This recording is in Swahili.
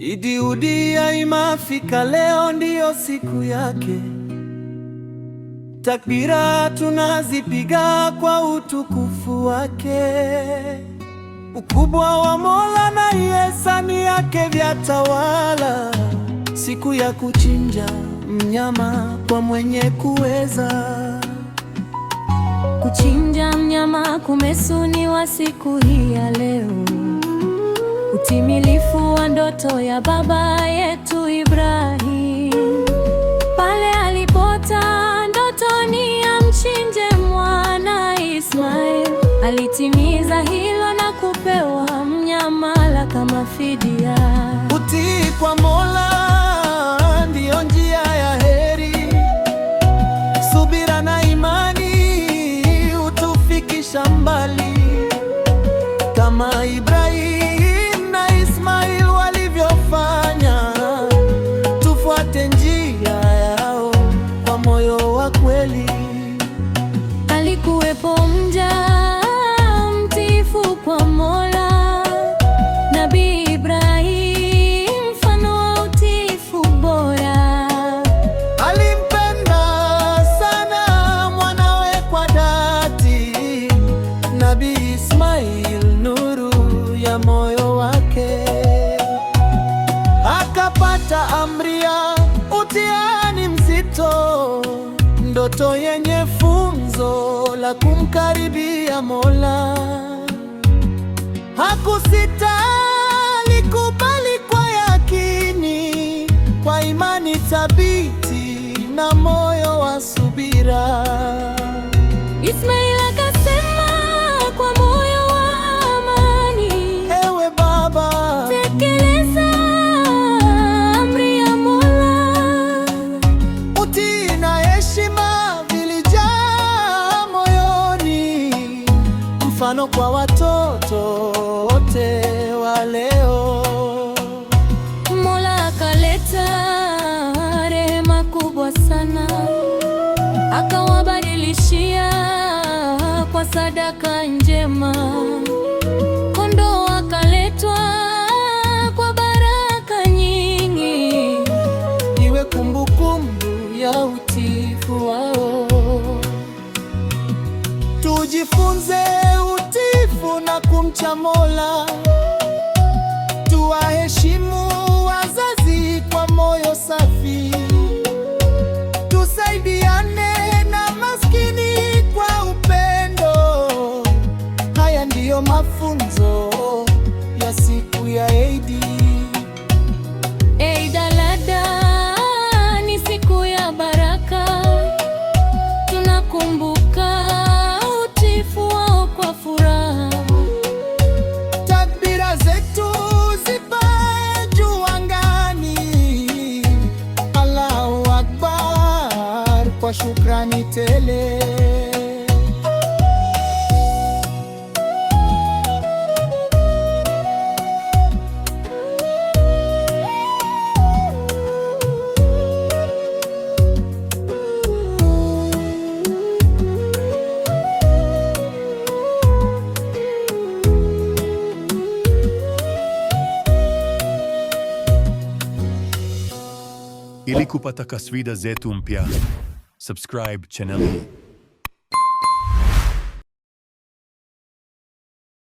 Idiudia imafika, leo ndiyo siku yake. Takbira tunazipiga kwa utukufu wake. Ukubwa wa Mola na ihsani yake vyatawala. Siku ya kuchinja mnyama kwa mwenye kuweza. Kuchinja mnyama kumesuniwa siku hii ya leo, utimilifu wa ndoto ya baba yetu Ibrahim. Pale alipota ndotoni amchinje mwana Ismail, alitimiza hilo na kupewa mnyamala kama fidia. Utii kwa Mola ndiyo njia ya heri. Subira na imani hutufikisha mbali. Kama Ibrahim na Ismail walivyofanya, tufuate njia yao kwa moyo wa kweli. Alikuwepo mja mtiifu kwa Mola, Nabii Ibrahim, mfano wa utiifu bora. Alimpenda sana mwanawe kwa dhati, Nabii Ismail, nuru ya moyo wake. Akapata amri ya utiani mzito, ndoto yenye funzo la kumkaribia Mola. Hakusita, alikubali kwa yakini, kwa imani thabiti na moyo wa subira. Ismail akasema kwa moyo wa amani, Ewe baba, tekeleza amri ya Mola. utii na heshima vilijaa moyoni, mfano kwa watoto wote wa leo. Mola akaleta rehema kubwa sana, akawabadilishia kwa sadaka njema. Kondoo akaletwa kwa baraka nyingi, Iwe kumbukumbu ya utiifu wao. Tujifunze utiifu na kumcha Mola. Tuwaheshimu wazazi kwa moyo safi. Tusaidiane na maskini kwa upendo. Haya ndiyo mafunzo ya siku ya Eid. Eid al-Adha ni siku ya baraka, tunakumbuka utiifu wao kwa furaha. Takbira zetu zipae juu angani, Allahu Akbar, kwa shukrani tele. Ili kupata kaswida zetu mpya, subscribe channel hii.